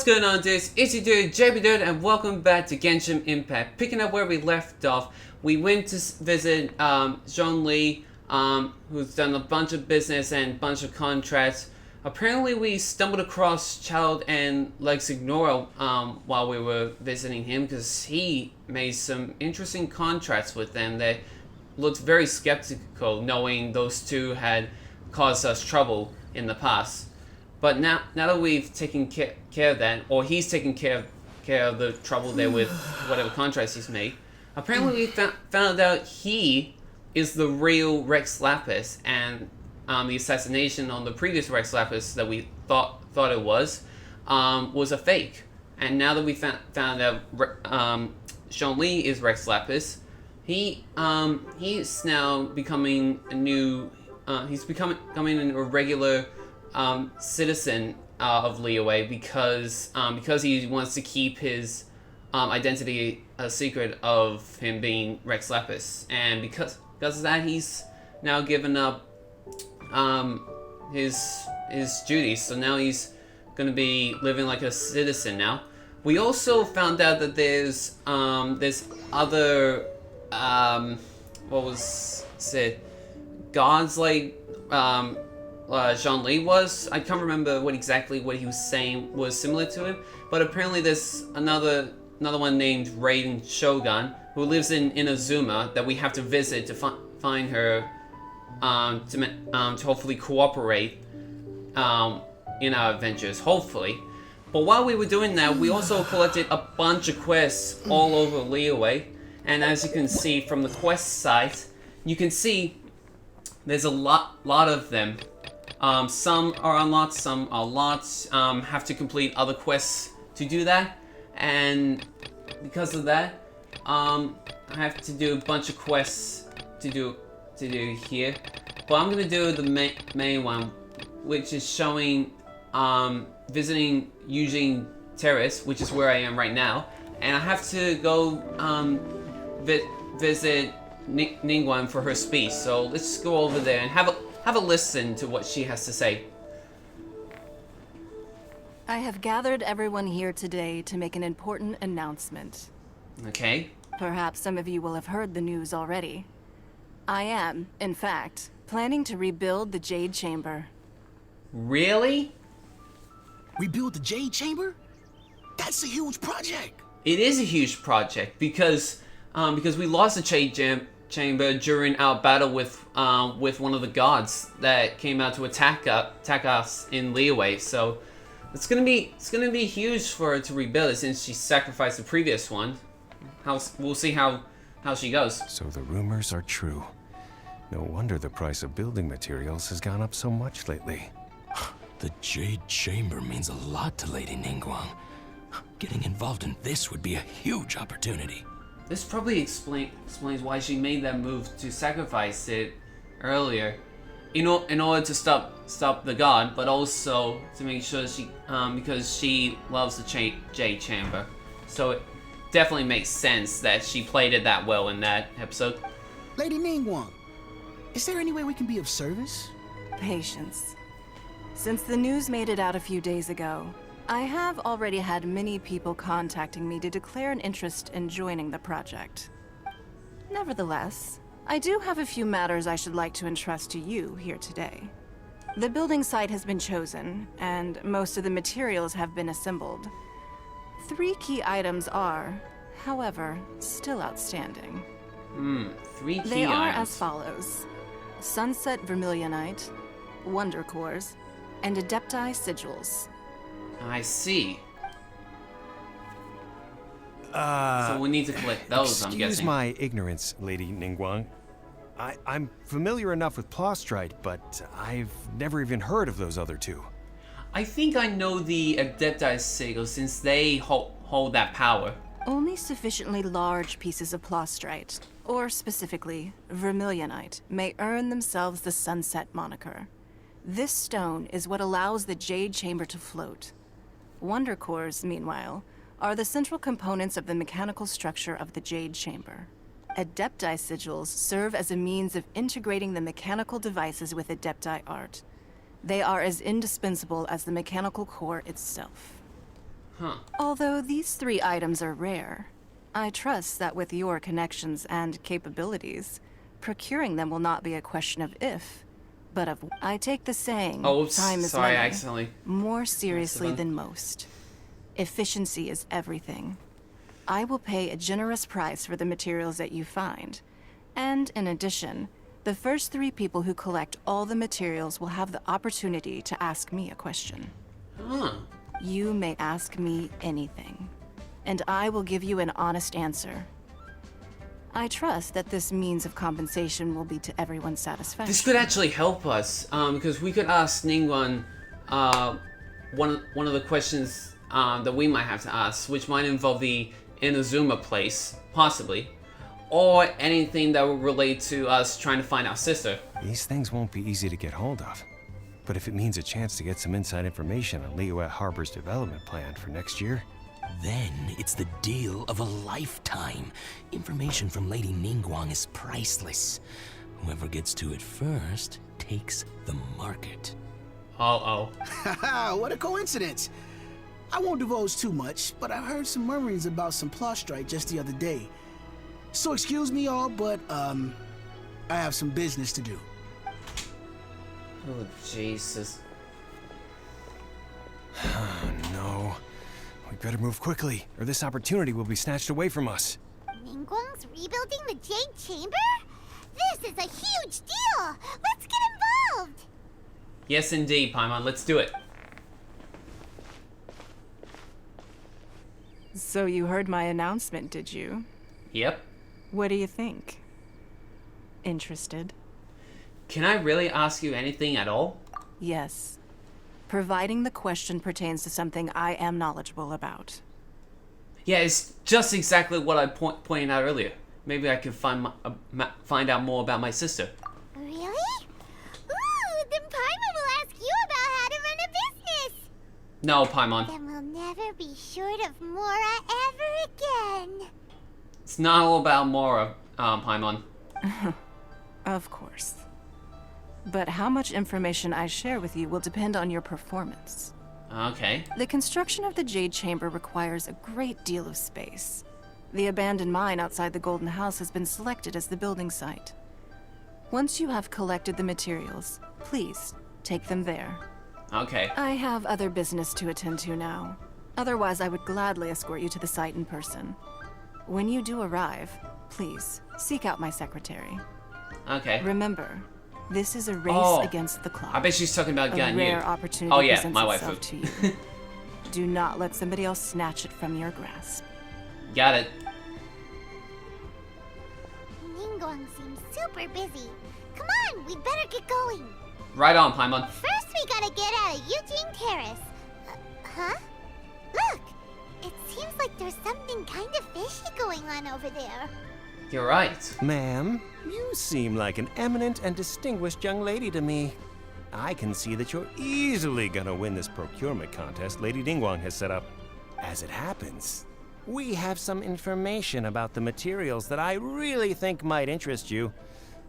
What's going on, dudes? It's your dude, JB Dude, and welcome back to Genshin Impact. Picking up where we left off, we went to visit Zhongli, who's done a bunch of business and a bunch of contracts. Apparently, we stumbled across Child and Lex Ignore while we were visiting him, because he made some interesting contracts with them that looked very skeptical, knowing those two had caused us trouble in the past. But now that we've taken care of that, or he's taken care of the trouble there with whatever contracts he's made, apparently we found out he is the real Rex Lapis, and the assassination on the previous Rex Lapis that we thought it was a fake. And now that we found out Zhongli is Rex Lapis, he's now becoming a new. He's becoming a regular citizen of Liyue because he wants to keep his identity a secret of him being Rex Lapis, and because of that, he's now given up his duties. So now he's going to be living like a citizen now. We also found out that there's other what was it, gods like Zhongli was. I can't remember what he was saying was similar to him, but apparently there's another one named Raiden Shogun who lives in Inazuma that we have to visit to find her to hopefully cooperate in our adventures, hopefully. But while we were doing that, we also collected a bunch of quests all over Liyue, and as you can see from the quest site, you can see there's a lot of them. Some are unlocked, some are locked. Have to complete other quests to do that, and because of that, I have to do a bunch of quests to do here. But I'm gonna do the main one, which is showing visiting Eugene Terrace, which is where I am right now, and I have to go visit Ningguang for her speech. So let's go over there and have a listen to what she has to say. I have gathered everyone here today to make an important announcement. Okay. Perhaps some of you will have heard the news already. I am, in fact, planning to rebuild the Jade Chamber. Really? Rebuild the Jade Chamber? That's a huge project. It is a huge project because we lost the Jade Chamber during our battle with one of the gods that came out to attack us in Liyue. So it's gonna be huge for her to rebuild it, since she sacrificed the previous one. We'll see how she goes. So the rumors are true. No wonder the price of building materials has gone up so much lately. The Jade Chamber means a lot to Lady Ningguang. Getting involved in this would be a huge opportunity. This probably explains why she made that move to sacrifice it earlier, in order to stop the god, but also to make sure because she loves the Jade Chamber. So it definitely makes sense that she played it that well in that episode. Lady Ningguang, is there any way we can be of service? Patience. Since the news made it out a few days ago, I have already had many people contacting me to declare an interest in joining the project. Nevertheless, I do have a few matters I should like to entrust to you here today. The building site has been chosen, and most of the materials have been assembled. 3 key items are, however, still outstanding. 3 key items. They are as follows: Sunset Vermilionite, Wonder Cores, and Adepti Sigils. I see. So we need to collect those, I'm guessing. Excuse my ignorance, Lady Ningguang. I'm familiar enough with Plostrite, but I've never even heard of those other two. I think I know the Adepti Sigils, since they hold that power. Only sufficiently large pieces of Plostrite, or specifically Vermilionite, may earn themselves the Sunset moniker. This stone is what allows the Jade Chamber to float. Wonder Cores, meanwhile, are the central components of the mechanical structure of the Jade Chamber. Adepti Sigils serve as a means of integrating the mechanical devices with Adepti art. They are as indispensable as the mechanical core itself. Huh. Although these 3 items are rare, I trust that with your connections and capabilities, procuring them will not be a question of if, but of... I take the saying, Oh, oops. time is Sorry, I money, accidentally... more seriously button. than most. Efficiency is everything. I will pay a generous price for the materials that you find. And in addition, the first 3 people who collect all the materials will have the opportunity to ask me a question. Huh. You may ask me anything, and I will give you an honest answer. I trust that this means of compensation will be to everyone's satisfaction. This could actually help us, because we could ask Ningguang one of the questions that we might have to ask, which might involve the Inazuma place, possibly, or anything that will relate to us trying to find our sister. These things won't be easy to get hold of. But if it means a chance to get some inside information on Liyue Harbor's development plan for next year... Then it's the deal of a lifetime. Information from Lady Ningguang is priceless. Whoever gets to it first takes the market. Uh-oh. Haha, what a coincidence. I won't divulge too much, but I heard some murmurings about some Plostrite just the other day. So excuse me all, but I have some business to do. Oh, Jesus. Oh, no. We better move quickly, or this opportunity will be snatched away from us. Ningguang's rebuilding the Jade Chamber? This is a huge deal! Let's get involved! Yes, indeed, Paimon. Let's do it. So you heard my announcement, did you? Yep. What do you think? Interested? Can I really ask you anything at all? Yes. Providing the question pertains to something I am knowledgeable about. Yeah, it's just exactly what I pointed out earlier. Maybe I can find out more about my sister. Really? Ooh, then Paimon will ask you about how to run a business! No, Paimon. Then we'll never be short of Mora ever again. It's not all about Mora, Paimon. Of course. But how much information I share with you will depend on your performance. Okay. The construction of the Jade Chamber requires a great deal of space. The abandoned mine outside the Golden House has been selected as the building site. Once you have collected the materials, please take them there. Okay. I have other business to attend to now. Otherwise, I would gladly escort you to the site in person. When you do arrive, please seek out my secretary. Okay. Remember, this is a race against the clock. I bet she's talking about A getting rare you. opportunity Oh yeah, presents my itself waifu. to you. Do not let somebody else snatch it from your grasp. Got it. Ningguang seems super busy. Come on, we better get going. Right on, Paimon. First, we gotta get out of Eugene Terrace. Huh? Look! It seems like there's something kind of fishy going on over there. You're right. Ma'am, you seem like an eminent and distinguished young lady to me. I can see that you're easily gonna win this procurement contest Lady Ningguang has set up. As it happens, we have some information about the materials that I really think might interest you.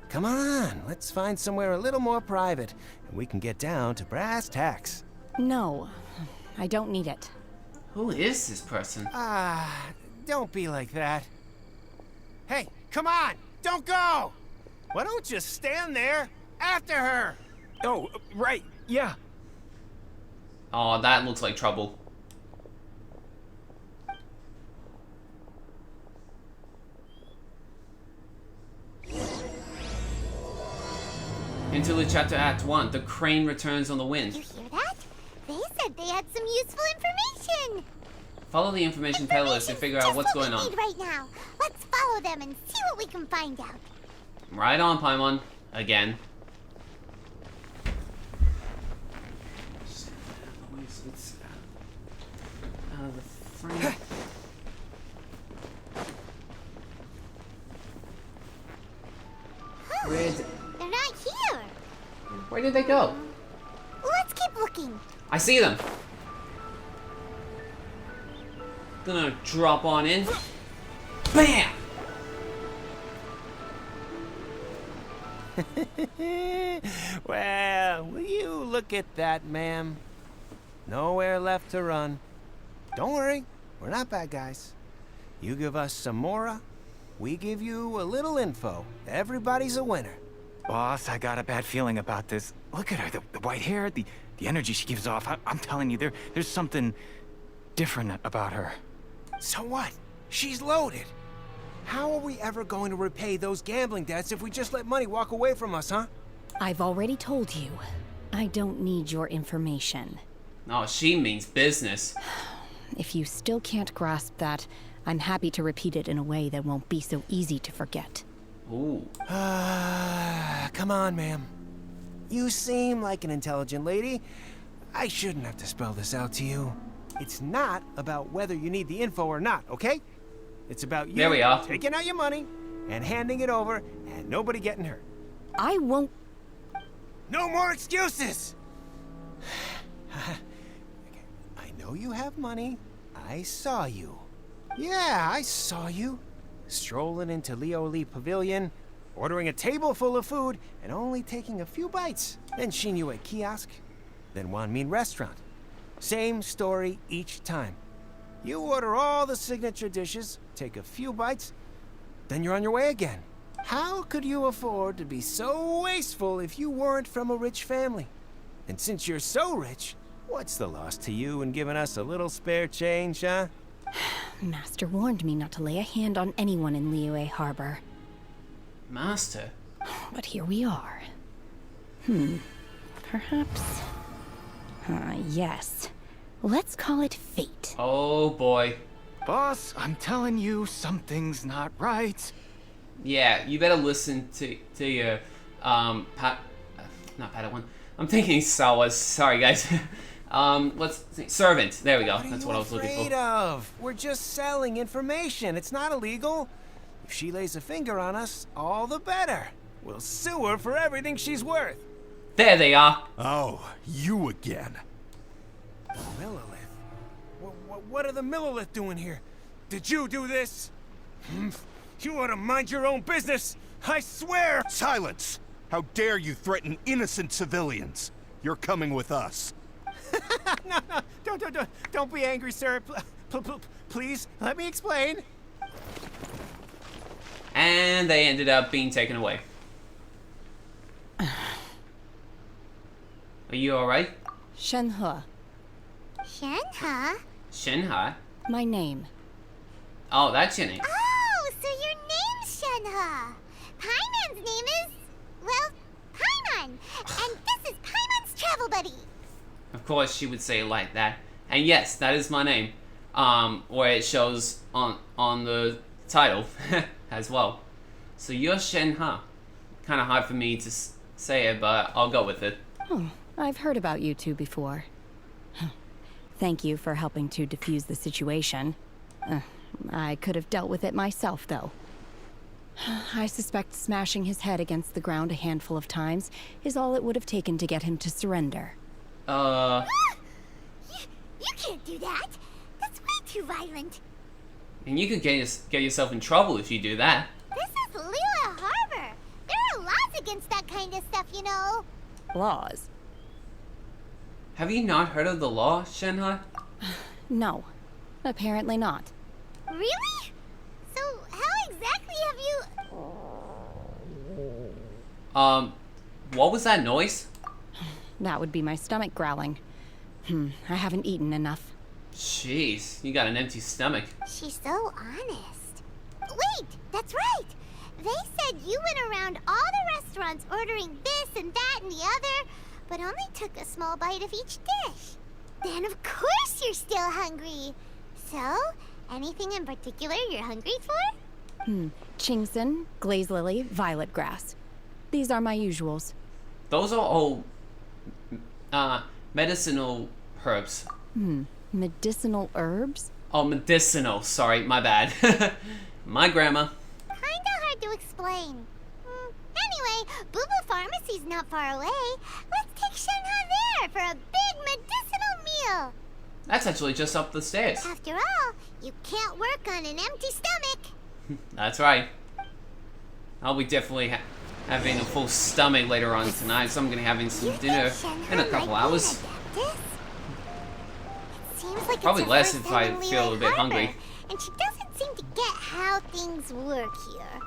Come on, let's find somewhere a little more private, and we can get down to brass tacks. No, I don't need it. Who is this person? Don't be like that. Hey, come on! Don't go! Why don't you stand there after her? Oh, right, yeah. Oh, that looks like trouble. Interlude chapter act 1. The crane returns on the wind. You hear that? They said they had some useful information. Follow the information peddlers to figure out what's Just what going we on. need right now. Let's follow them and see what we can find out. Right on, Paimon. Again. Out of the frame. They're not here. Where did they go? Let's keep looking. I see them. Gonna drop on in. Bam! Well, will you look at that, ma'am? Nowhere left to run. Don't worry, we're not bad guys. You give us some mora, we give you a little info. Everybody's a winner. Boss, I got a bad feeling about this. Look at her, the white hair, the energy she gives off. I'm telling you, there's something different about her. So what? She's loaded. How are we ever going to repay those gambling debts if we just let money walk away from us, huh? I've already told you. I don't need your information. Oh, she means business. If you still can't grasp that, I'm happy to repeat it in a way that won't be so easy to forget. Ooh. Come on, ma'am. You seem like an intelligent lady. I shouldn't have to spell this out to you. It's not about whether you need the info or not, okay? It's about you There we are. taking out your money and handing it over and nobody getting hurt. I won't. No more excuses! I know you have money. I saw you. Yeah, I saw you. Strolling into Leo Lee Pavilion, ordering a table full of food, and only taking a few bites. Then Shinyu at kiosk, then Wanmin restaurant. Same story each time. You order all the signature dishes, take a few bites, then you're on your way again. How could you afford to be so wasteful if you weren't from a rich family? And since you're so rich, what's the loss to you in giving us a little spare change, huh? Master warned me not to lay a hand on anyone in Liyue Harbor. Master? But here we are. Perhaps... yes. Let's call it fate. Oh boy. Boss, I'm telling you, something's not right. Yeah, you better listen to your, not Padawan. I'm thinking Sawas. Sorry, guys. Let's see. Servant. There we go. That's what I was looking afraid for. of? We're just selling information. It's not illegal. If she lays a finger on us, all the better. We'll sue her for everything she's worth. There they are. Oh, you again. Millilith? What are the Millilith doing here? Did you do this? You ought to mind your own business. I swear. Silence! How dare you threaten innocent civilians? You're coming with us. No, don't be angry, sir. Please, let me explain. And they ended up being taken away. Are you alright? Shenhe, Shenhe? Shenhai? my name. Oh, that's your name. Oh, so your name's Shenhe. Paimon's name is, well, Paimon. And this is Paimon's travel buddy. Of course she would say it like that. And yes, that is my name. Where it shows on the title as well. So you're Shenhe. Kind of hard for me to say it, but I'll go with it. Oh, I've heard about you two before. Thank you for helping to defuse the situation. I could have dealt with it myself, though. I suspect smashing his head against the ground a handful of times is all it would have taken to get him to surrender. You can't do that. That's way too violent. And you could get yourself in trouble if you do that. This is Liyue Harbor. There are laws against that kind of stuff, you know. Laws? Have you not heard of the law, Shenhai? No, apparently not. Really? So how exactly have you... What was that noise? That would be my stomach growling. I haven't eaten enough. Jeez, you got an empty stomach. She's so honest. Wait, that's right. They said you went around all the restaurants ordering this and that and the other, but only took a small bite of each dish. Then of course you're still hungry. So, anything in particular you're hungry for? Chingson, glaze lily, violet grass. These are my usuals. Those are all medicinal herbs. Medicinal herbs? Oh, medicinal. Sorry, my bad. My grandma. Kinda hard to explain. Anyway, Boo Pharmacy's not far away. Let's take Shenhe there for a big medicinal meal. That's actually just up the stairs. After all, you can't work on an empty stomach. That's right. I'll be definitely having a full stomach later on tonight, so I'm gonna be having some dinner in a couple hours. It Seems like Probably it's her less first if time I in feel a Liyue bit Harbor, hungry. and she doesn't seem to get how things work here.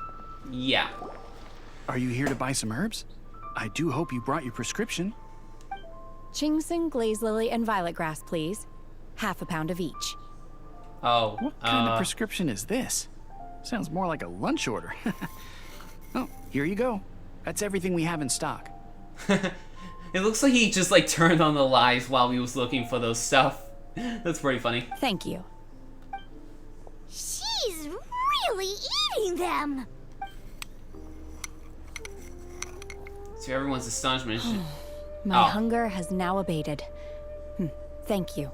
Yeah. Are you here to buy some herbs? I do hope you brought your prescription. Ginseng, glaze lily, and violet grass, please. Half a pound of each. Oh. What kind of prescription is this? Sounds more like a lunch order. Oh, here you go. That's everything we have in stock. It looks like he just like turned on the lights while he was looking for those stuff. That's pretty funny. Thank you. She's really eating them! To everyone's astonishment, My Oh. hunger has now abated. Thank you.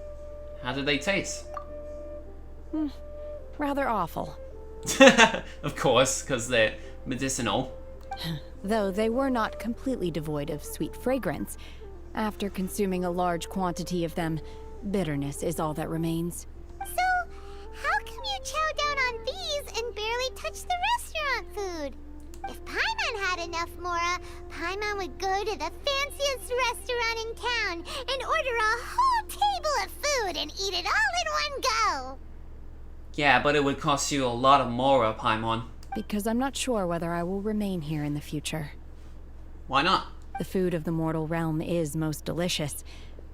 how did they taste? Rather awful. Of course, because they're medicinal. Though they were not completely devoid of sweet fragrance. After consuming a large quantity of them, bitterness is all that remains. So, how come you chow down on these and barely touch the restaurant food? If Paimon had enough Mora, Paimon would go to the fanciest restaurant in town and order a whole table of food and eat it all in one go. Yeah, but it would cost you a lot of Mora, Paimon. Because I'm not sure whether I will remain here in the future. Why not? The food of the mortal realm is most delicious,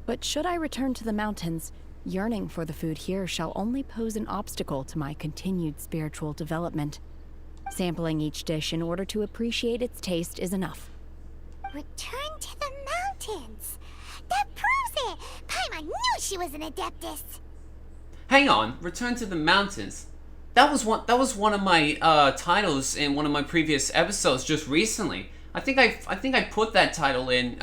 but should I return to the mountains, yearning for the food here shall only pose an obstacle to my continued spiritual development. Sampling each dish in order to appreciate its taste is enough. Return to the mountains. That proves it. Paimon knew she was an Adeptus. Hang on, Return to the Mountains. That was one of my titles in one of my previous episodes just recently. I think I put that title in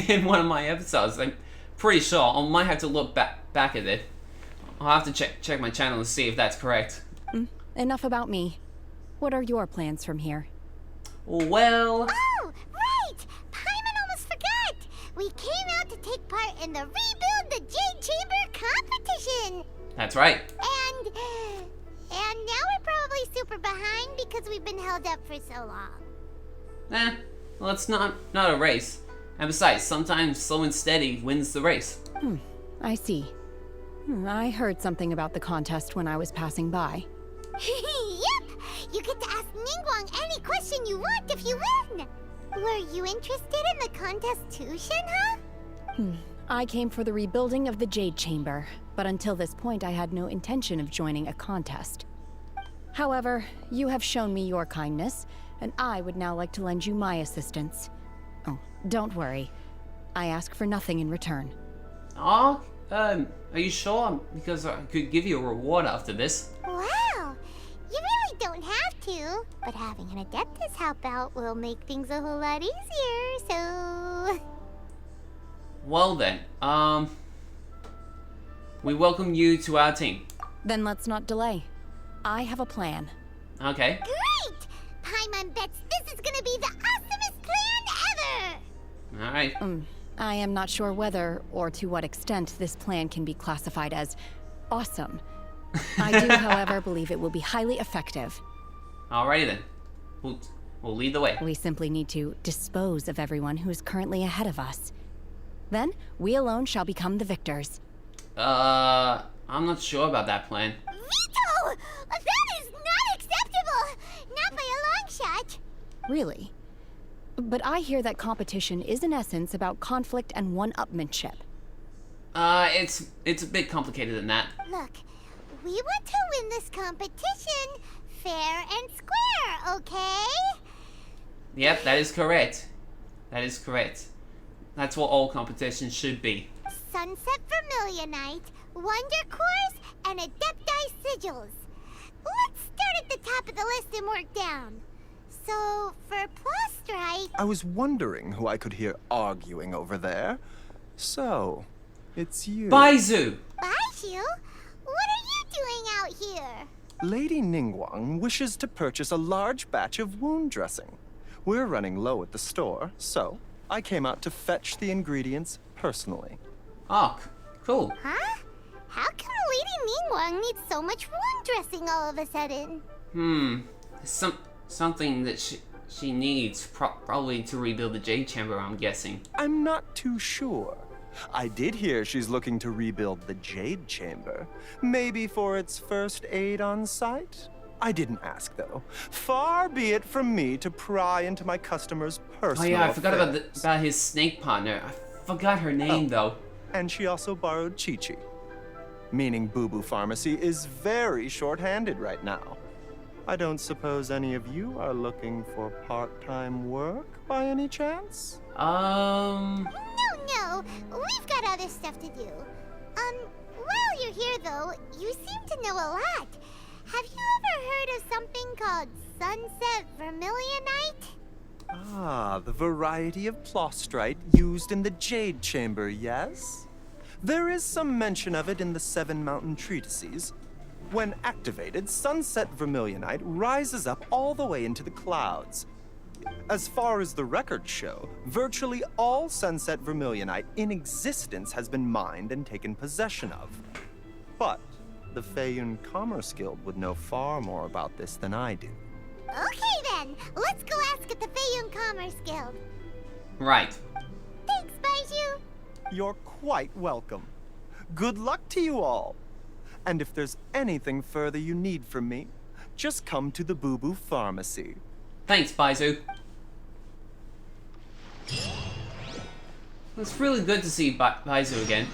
in one of my episodes. I'm pretty sure. I might have to look back at it. I'll have to check my channel and see if that's correct. Enough about me. What are your plans from here? Well, Oh, right! Paimon almost forgot! We came out to take part in the Rebuild the Jade Chamber competition! that's right. And now we're probably super behind because we've been held up for so long. Well, it's not a race. And besides, sometimes slow and steady wins the race. I see. I heard something about the contest when I was passing by. Yep! You get to ask Ningguang any question you want if you win! Were you interested in the contest too, Shenhe? I came for the rebuilding of the Jade Chamber, but until this point I had no intention of joining a contest. However, you have shown me your kindness, and I would now like to lend you my assistance. Oh, don't worry. I ask for nothing in return. Oh, are you sure? Because I could give you a reward after this. Wow! You really don't have to, but having an Adeptus help out will make things a whole lot easier, so... Well then, we welcome you to our team. Then let's not delay. I have a plan. Okay. Great! Paimon bets this is gonna be the awesomest plan ever! Alright. I am not sure whether or to what extent this plan can be classified as awesome. I do, however, believe it will be highly effective. Alrighty then. We'll lead the way. We simply need to dispose of everyone who is currently ahead of us. Then, we alone shall become the victors. I'm not sure about that plan. Veto! That is not acceptable! Not by a long shot! Really? But I hear that competition is in essence about conflict and one-upmanship. It's a bit complicated than that. Look, we want to win this competition fair and square, okay? Yep, that is correct. That is correct. That's what all competitions should be. Sunset Vermilionite, Wonder Cores, and Adepti Sigils. Let's start at the top of the list and work down. So, for Plastrite... I was wondering who I could hear arguing over there. So, it's you. Baizu! Baishu? What are you doing out here? Lady Ningguang wishes to purchase a large batch of wound dressing. We're running low at the store, so I came out to fetch the ingredients personally. Oh, cool. Huh? How come Lady Ningguang needs so much wound dressing all of a sudden? Something that she needs probably to rebuild the Jade Chamber, I'm guessing. I'm not too sure. I did hear she's looking to rebuild the Jade Chamber. Maybe for its first aid on site? I didn't ask, though. Far be it from me to pry into my customers' personal Oh yeah, I forgot affairs. about his snake partner. I forgot her name though. And she also borrowed Chi-Chi. Meaning Boo Boo Pharmacy is very short-handed right now. I don't suppose any of you are looking for part-time work by any chance? No, we've got other stuff to do. While you're here though, you seem to know a lot. Have you ever heard of something called Sunset Vermilionite? Ah, the variety of plostrite used in the Jade Chamber, yes? There is some mention of it in the Seven Mountain Treatises. When activated, Sunset Vermilionite rises up all the way into the clouds. As far as the records show, virtually all Sunset Vermilionite in existence has been mined and taken possession of. But the Feiyun Commerce Guild would know far more about this than I do. Okay then, let's go ask at the Feiyun Commerce Guild. Right. Thanks, Baiju. You're quite welcome. Good luck to you all. And if there's anything further you need from me, just come to the Boo Boo Pharmacy. Thanks, Baizu. It's really good to see Baizu again.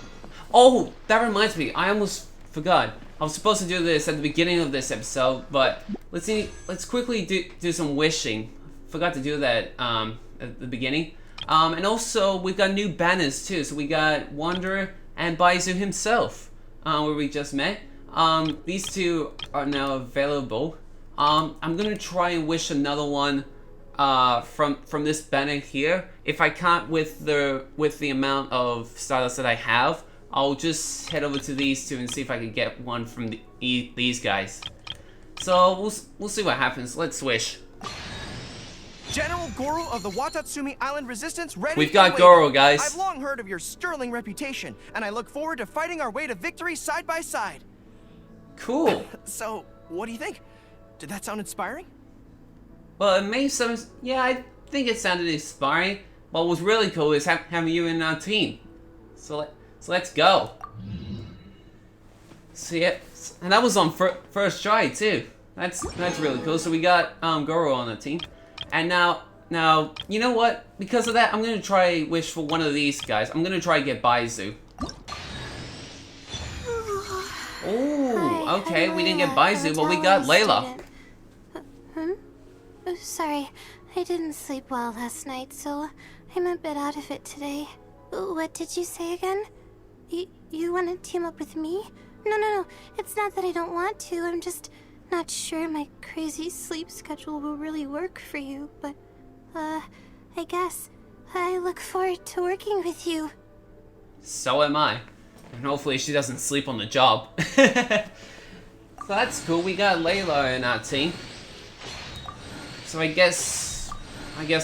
Oh, that reminds me. I almost forgot. I was supposed to do this at the beginning of this episode, but let's quickly do some wishing. Forgot to do that at the beginning. And also we've got new banners too. So we got Wanderer and Baizu himself, where we just met. These two are now available. I'm gonna try and wish another one from this banner here. If I can't with the amount of Stardust that I have, I'll just head over to these two and see if I can get one from these guys. So we'll see what happens. Let's wish. General Goro of the Watatsumi Island Resistance ready. We've got Goro, guys. I've long heard of your sterling reputation, and I look forward to fighting our way to victory side by side. Cool. So, what do you think? Did that sound inspiring? Well, it may sound, yeah, I think it sounded inspiring. What was really cool is having you in our team. So let's go. See it, and that was on first try too. That's really cool. So we got Goro on the team, and now you know what? Because of that, I'm gonna try wish for one of these guys. I'm gonna try get Baizu. Oh, okay. We didn't get Baizu, but we got Layla. Sorry, I didn't sleep well last night, so I'm a bit out of it today. What did you say again? You want to team up with me? No. It's not that I don't want to. I'm just not sure my crazy sleep schedule will really work for you. But, I guess I look forward to working with you. So am I. And hopefully she doesn't sleep on the job. So that's cool. We got Layla in our team. So I guess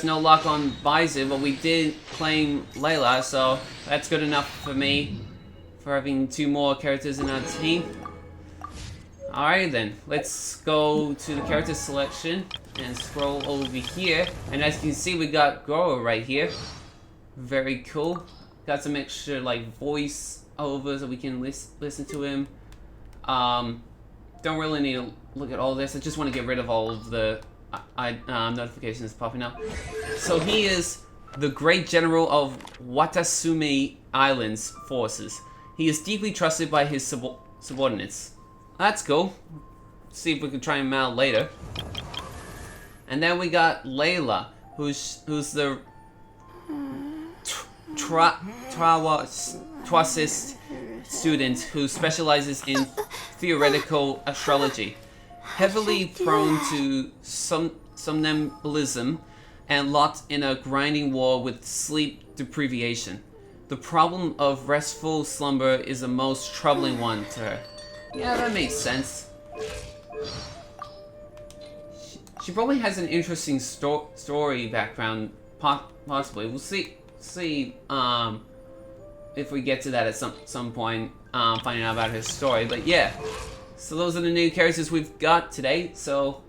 no luck on Baizu, but we did claim Layla, so that's good enough for me for having two more characters in our team. Alright then, let's go to the character selection and scroll over here. And as you can see, we got Goro right here. Very cool. Got some extra like voice over so we can listen to him. Don't really need to look at all this. I just want to get rid of all of the notifications popping up. So he is the great general of Watatsumi Island's forces. He is deeply trusted by his subordinates. That's cool. See if we can try him out later. And then we got Layla, who's the Twassist student who specializes in theoretical astrology. Heavily prone to somnambulism and locked in a grinding war with sleep deprivation. The problem of restful slumber is the most troubling one to her. Yeah, that makes sense. She probably has an interesting story background, possibly. We'll see if we get to that at some point, finding out about his story. But yeah. So those are the new characters we've got today, so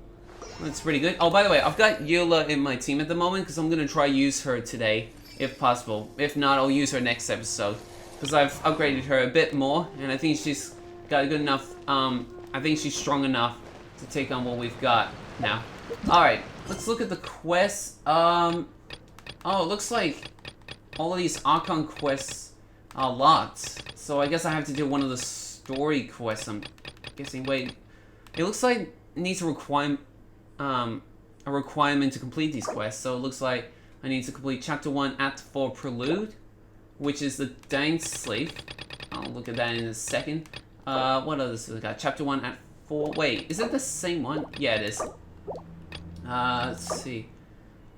that's pretty good. Oh, by the way, I've got Eula in my team at the moment because I'm going to try use her today, if possible. If not, I'll use her next episode. because I've upgraded her a bit more, and I think she's got a good enough, I think she's strong enough to take on what we've got now. Alright, let's look at the quests. Oh, it looks like all of these Archon quests are locked. So I guess I have to do one of the story quests, I'm guessing. Wait, it looks like it needs a requirement to complete these quests. So it looks like I need to complete Chapter 1, Act 4 Prelude, which is the Dance Slave. I'll look at that in a second. What others do we got? Chapter 1, Act 4. Wait, is it the same one? Yeah, it is. Let's see.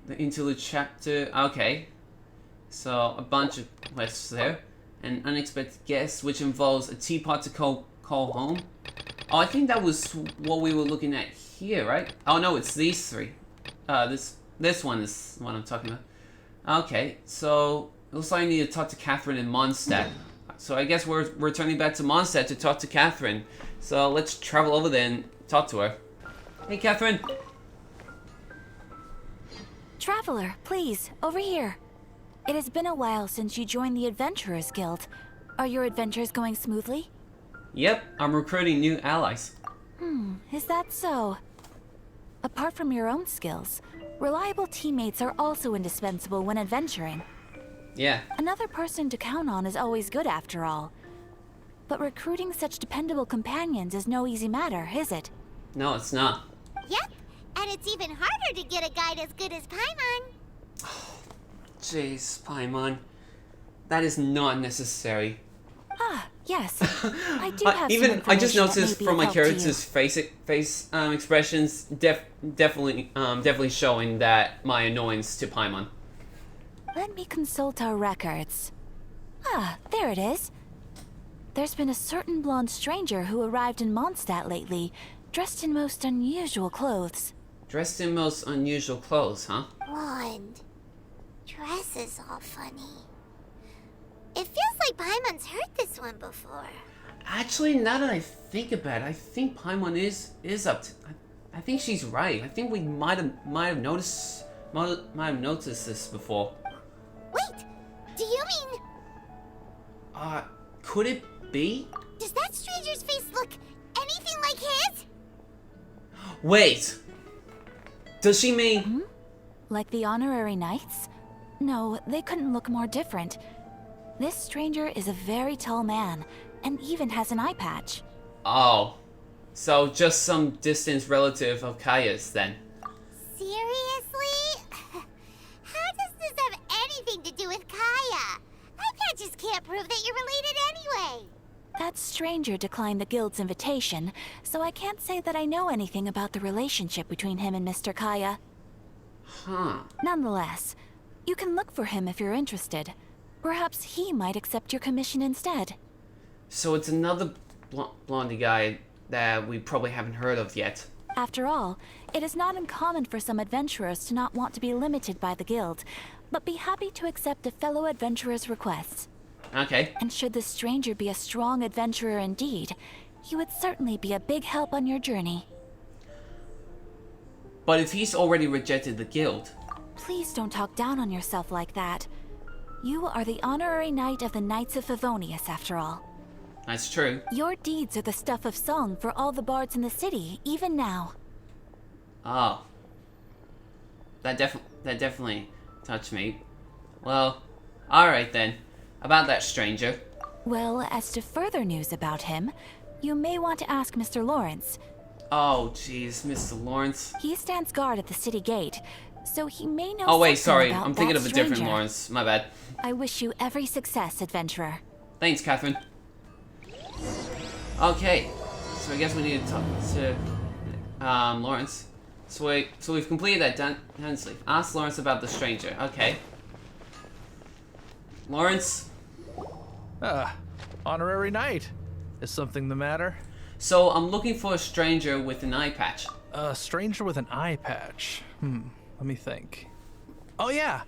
The Interlude Chapter. Okay. So, a bunch of quests there. An Unexpected Guest, which involves a teapot to call home. Oh, I think that was what we were looking at here, right? Oh, no, it's these three. This one is what I'm talking about. Okay, so it looks like I need to talk to Catherine in Mondstadt. So I guess we're returning back to Mondstadt to talk to Catherine. So let's travel over there and talk to her. Hey, Catherine. Traveler, please, over here. It has been a while since you joined the Adventurers Guild. Are your adventures going smoothly? Yep, I'm recruiting new allies. Is that so? Apart from your own skills, reliable teammates are also indispensable when adventuring. Yeah. Another person to count on is always good after all. But recruiting such dependable companions is no easy matter, is it? No, it's not. Yep, and it's even harder to get a guide as good as Paimon. Jeez, Paimon. That is not necessary. Ah, yes. I do have even some I just information that noticed may be from of my help to you. character's face expressions, definitely showing that my annoyance to Paimon. Let me consult our records. Ah, there it is. There's been a certain blonde stranger who arrived in Mondstadt lately, dressed in most unusual clothes. Dressed in most unusual clothes, huh? Blonde. Dresses all funny. It feels like Paimon's heard this one before. Actually, now that I think about it, I think Paimon is up to. I think she's right. I think we might have noticed this before. Wait, do you mean? Could it be? Does that stranger's face look anything like his? Wait. Does she mean? Like the honorary knights? No, they couldn't look more different. This stranger is a very tall man, and even has an eye patch. Oh. So just some distant relative of Kaya's then. Seriously? How does this have anything to do with Kaya? Eye patches can't prove that you're related anyway. That stranger declined the guild's invitation, so I can't say that I know anything about the relationship between him and Mr. Kaya. Huh. Nonetheless, you can look for him if you're interested. Perhaps he might accept your commission instead. So it's another blondie guy that we probably haven't heard of yet. After all, it is not uncommon for some adventurers to not want to be limited by the guild, but be happy to accept a fellow adventurer's requests. Okay. And should the stranger be a strong adventurer indeed, he would certainly be a big help on your journey. But if he's already rejected the guild... Please don't talk down on yourself like that. You are the honorary knight of the Knights of Favonius, after all. That's true. Your deeds are the stuff of song for all the bards in the city, even now. Oh. That definitely touched me. Well, alright then. About that stranger. Well, as to further news about him, you may want to ask Mr. Lawrence. Oh, jeez, Mr. Lawrence. He stands guard at the city gate, so he may know Oh, wait, something sorry. about I'm thinking that of a different stranger. Lawrence. My bad. I wish you every success, adventurer. Thanks, Catherine. Okay. So I guess we need to talk to Lawrence. So we've completed that dance sleeve. Ask Lawrence about the stranger. Okay. Lawrence? Honorary knight. Is something the matter? So I'm looking for a stranger with an eye patch. A stranger with an eye patch? Let me think. Oh yeah,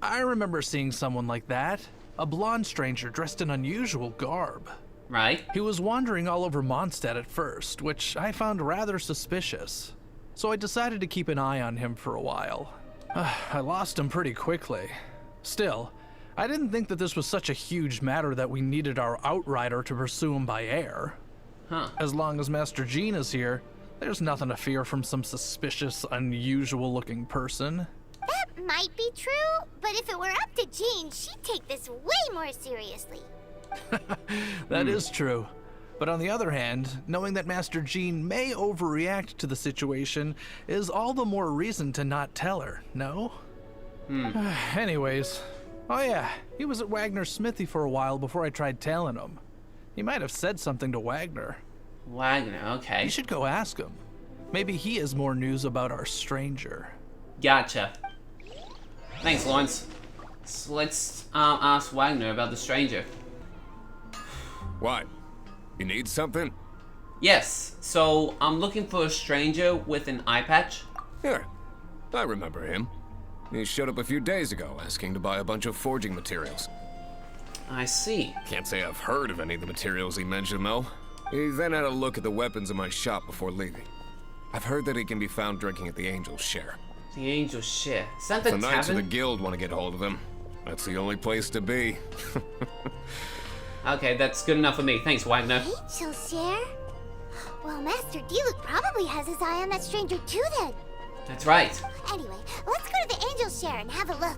I remember seeing someone like that. A blonde stranger dressed in unusual garb. Right. He was wandering all over Mondstadt at first, which I found rather suspicious. So I decided to keep an eye on him for a while. I lost him pretty quickly. Still, I didn't think that this was such a huge matter that we needed our outrider to pursue him by air. Huh. As long as Master Jean is here, there's nothing to fear from some suspicious, unusual-looking person. That might be true, but if it were up to Jean, she'd take this way more seriously. That is true. But on the other hand, knowing that Master Jean may overreact to the situation is all the more reason to not tell her, no? Anyways, oh yeah, he was at Wagner's smithy for a while before I tried tailing him. He might have said something to Wagner. Wagner, okay. You should go ask him. Maybe he has more news about our stranger. Gotcha. Thanks, Lawrence. So let's ask Wagner about the stranger. What? You need something? Yes, so I'm looking for a stranger with an eye patch. Here, I remember him. He showed up a few days ago asking to buy a bunch of forging materials. I see. Can't say I've heard of any of the materials he mentioned, though. He then had a look at the weapons in my shop before leaving. I've heard that he can be found drinking at the Angel's Share. The Angel's Share. Is that the Knights of tavern? the Guild want to get hold of him. That's the only place to be. Okay, that's good enough for me. Thanks, Wagner. Angel's Share? Well, Master Diluc probably has his eye on that stranger too then. That's right. Anyway, let's go to the Angel's Share and have a look.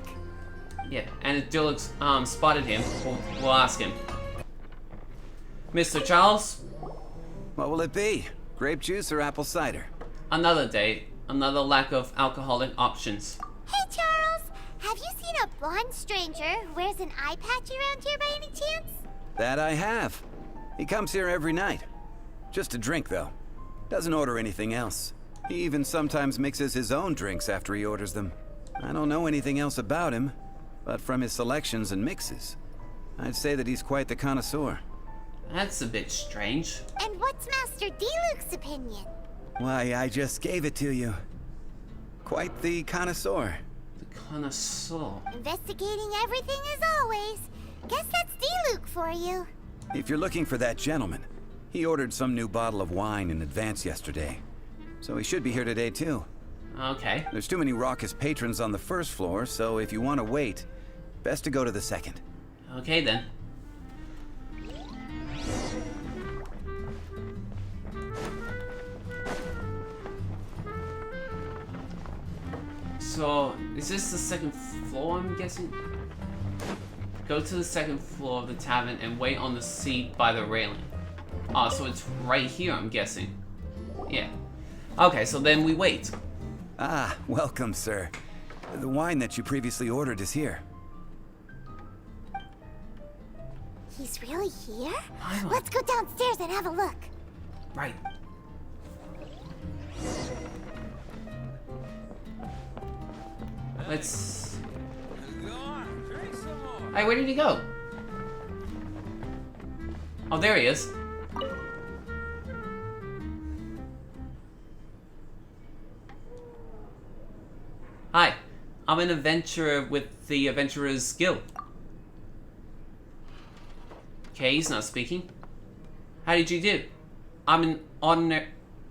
Yeah, and if Dulux spotted him, we'll ask him. Mr. Charles? What will it be? Grape juice or apple cider? Another day, another lack of alcoholic options. Hey, Charles! Have you seen a blonde stranger who wears an eye patch around here by any chance? That I have. He comes here every night. Just to drink, though. Doesn't order anything else. He even sometimes mixes his own drinks after he orders them. I don't know anything else about him, but from his selections and mixes, I'd say that he's quite the connoisseur. That's a bit strange. And what's Master Diluc's opinion? Why, I just gave it to you. Quite the connoisseur. The connoisseur. Investigating everything as always. Guess that's Diluc for you. If you're looking for that gentleman, he ordered some new bottle of wine in advance yesterday. So he should be here today, too. Okay. There's too many raucous patrons on the first floor, so if you want to wait, best to go to the second. Okay, then. So, is this the second floor, I'm guessing? Go to the second floor of the tavern and wait on the seat by the railing. Oh, so it's right here, I'm guessing. Yeah. Okay, so then we wait. Ah, welcome, sir. The wine that you previously ordered is here. He's really here? Let's go downstairs and have a look. Right. Let's... Hey, where did he go? Oh, there he is. Hi, I'm an adventurer with the Adventurers Guild. Okay, he's not speaking. How did you do? I'm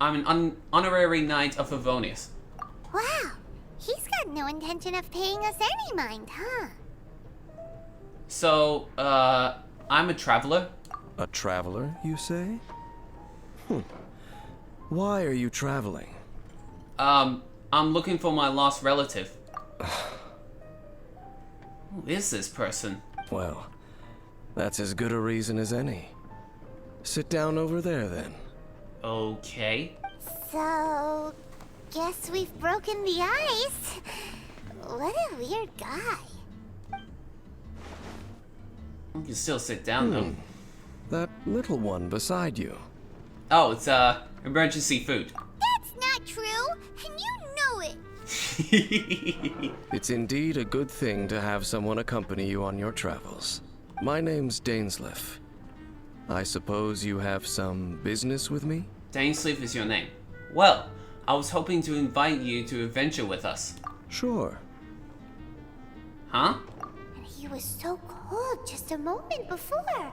an honorary knight of Favonius. Wow, he's got no intention of paying us any mind, huh? So, I'm a traveler. A traveler, you say? Why are you traveling? I'm looking for my lost relative. Who is this person? Well, that's as good a reason as any. Sit down over there, then. Okay. So, guess we've broken the ice. What a weird guy. You can still sit down, though. That little one beside you. Oh, it's, emergency food. That's not true, and you know it. It's indeed a good thing to have someone accompany you on your travels. My name's Dainsleif. I suppose you have some business with me? Dainsleif is your name. Well, I was hoping to invite you to adventure with us. Sure. Huh? And he was so cold just a moment before.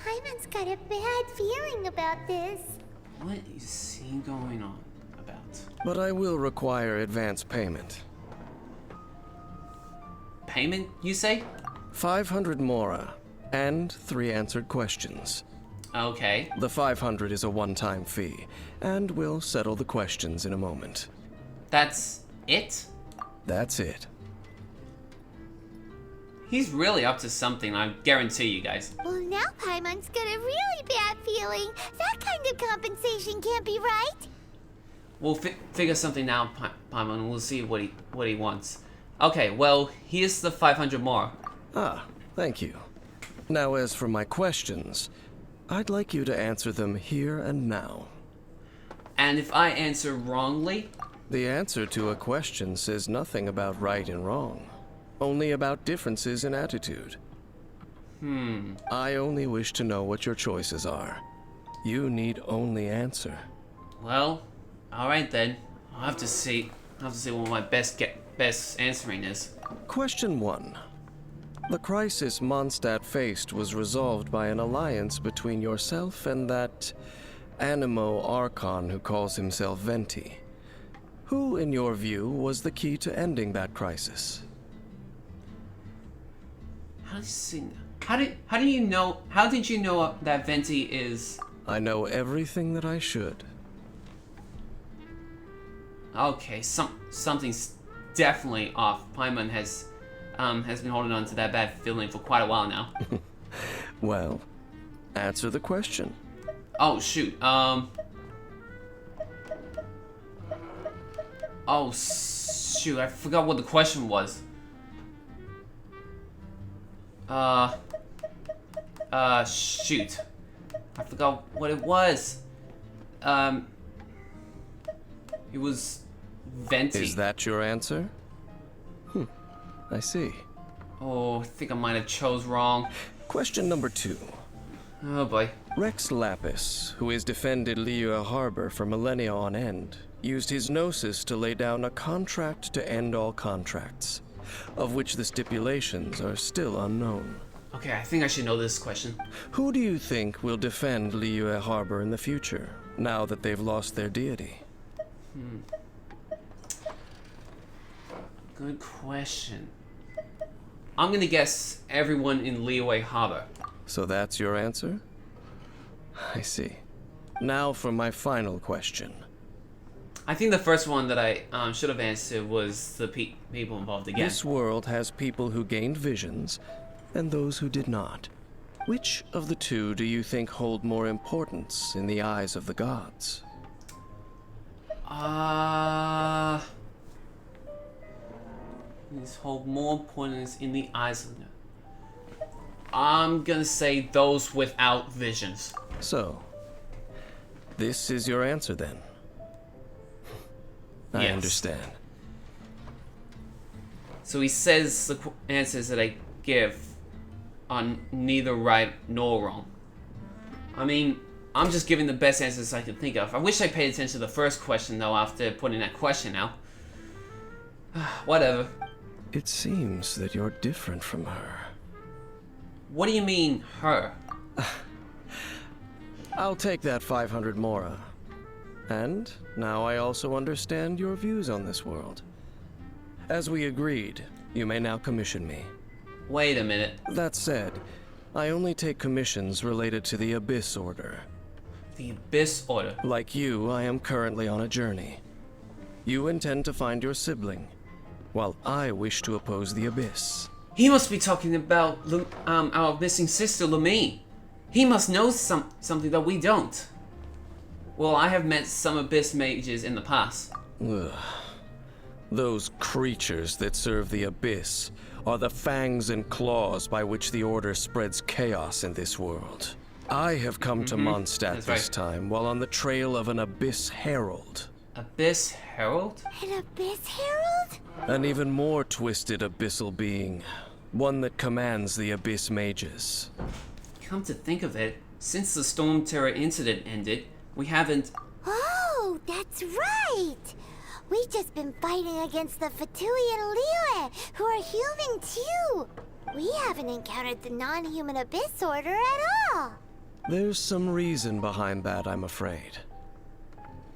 Paimon's got a bad feeling about this. What is he going on about? But I will require advance payment. Payment, you say? 500 mora, and 3 answered questions. Okay. The 500 is a one-time fee, and we'll settle the questions in a moment. That's it? That's it. He's really up to something, I guarantee you guys. Well, now Paimon's got a really bad feeling. That kind of compensation can't be right. We'll figure something out, Paimon, and we'll see what he wants. Okay, well, here's the 500 more. Ah, thank you. Now, as for my questions, I'd like you to answer them here and now. And if I answer wrongly? The answer to a question says nothing about right and wrong, only about differences in attitude. I only wish to know what your choices are. You need only answer. Well, alright then. I'll have to see what my best answering is. Question 1. The crisis Mondstadt faced was resolved by an alliance between yourself and that Animo Archon who calls himself Venti. Who, in your view, was the key to ending that crisis? How did you know that Venti is... I know everything that I should. Okay, something's definitely off. Paimon has been holding on to that bad feeling for quite a while now. Well, answer the question. Oh, shoot. Oh, shoot, I forgot what the question was. Shoot. I forgot what it was. It was Venti. Is that your answer? I see. Oh, I think I might have chose wrong. Question number 2. Oh boy. Rex Lapis, who has defended Liyue Harbor for millennia on end, used his gnosis to lay down a contract to end all contracts, of which the stipulations are still unknown. Okay, I think I should know this question. Who do you think will defend Liyue Harbor in the future, now that they've lost their deity? Good question. I'm gonna guess everyone in Liyue Harbor. So that's your answer? I see. Now for my final question. I think the first one that I should have answered was the people involved again. This world has people who gained visions, and those who did not. Which of the two do you think hold more importance in the eyes of the gods? These hold more importance in the eyes of them. I'm gonna say those without visions. So, this is your answer then? I understand. So he says the answers that I give are neither right nor wrong. I mean, I'm just giving the best answers I can think of. I wish I paid attention to the first question though after putting that question out. Whatever. It seems that you're different from her. What do you mean, her? I'll take that 500 mora. And now I also understand your views on this world. As we agreed, you may now commission me. Wait a minute. That said, I only take commissions related to the Abyss Order. The Abyss Order? Like you, I am currently on a journey. You intend to find your sibling, while I wish to oppose the Abyss. He must be talking about our missing sister, Lumine. He must know something that we don't. Well, I have met some Abyss mages in the past. Ugh. Those creatures that serve the Abyss are the fangs and claws by which the Order spreads chaos in this world. I have come to Mondstadt this time while on the trail of an Abyss Herald. Abyss Herald? An Abyss Herald? An even more twisted abyssal being. One that commands the Abyss mages. Come to think of it, since the Storm Terror incident ended, we haven't... Oh, that's right! We've just been fighting against the Fatui and Liyue, who are human too! We haven't encountered the non-human Abyss Order at all! There's some reason behind that, I'm afraid.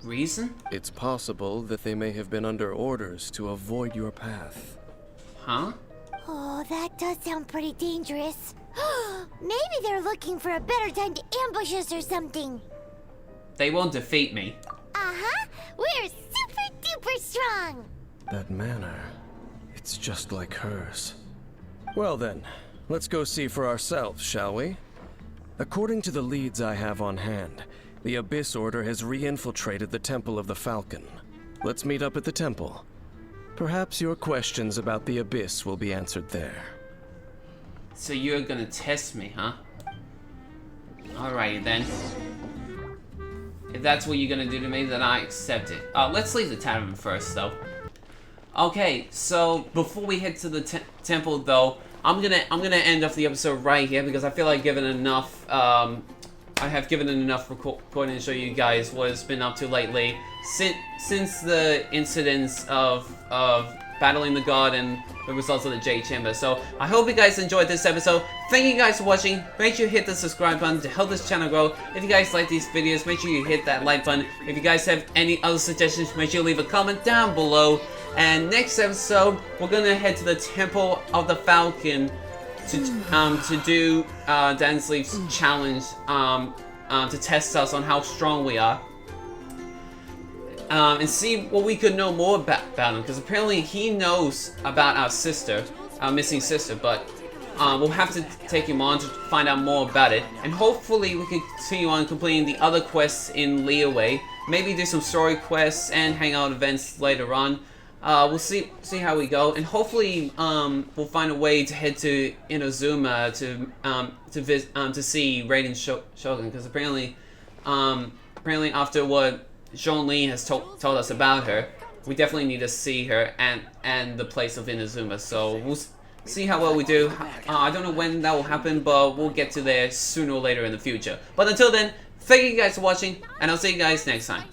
Reason? It's possible that they may have been under orders to avoid your path. Huh? Oh, Oh, that does sound pretty dangerous. Maybe they're looking for a better time to ambush us or something. They won't defeat me. Uh-huh. We're super duper strong. That manner, it's just like hers. Well then, let's go see for ourselves, shall we? According to the leads I have on hand, the Abyss Order has re-infiltrated the Temple of the Falcon. Let's meet up at the temple. Perhaps your questions about the Abyss will be answered there. So you're gonna test me, huh? Alrighty then. If that's what you're gonna do to me, then I accept it. Let's leave the tavern first, though. Okay, so before we head to the temple, though, I'm gonna end off the episode right here because I feel like given enough. I have given enough recording to show you guys what it's been up to lately since the incidents of battling the god and the results of the Jade Chamber. So I hope you guys enjoyed this episode. Thank you guys for watching. Make sure you hit the subscribe button to help this channel grow. If you guys like these videos, make sure you hit that like button. If you guys have any other suggestions, make sure you leave a comment down below. And next episode, we're gonna head to the Temple of the Falcon to do Dan Sleep's challenge to test us on how strong we are. And see what we could know more about him, because apparently he knows about our sister, our missing sister, but we'll have to take him on to find out more about it. And hopefully we can continue on completing the other quests in Leeway, maybe do some story quests and hangout events later on. We'll see how we go, and hopefully we'll find a way to head to Inazuma to see Raiden Shogun, because apparently after what Zhongli has told us about her, we definitely need to see her and the place of Inazuma. So we'll see how well we do. I don't know when that will happen, but we'll get to there sooner or later in the future. But until then, thank you guys for watching, and I'll see you guys next time.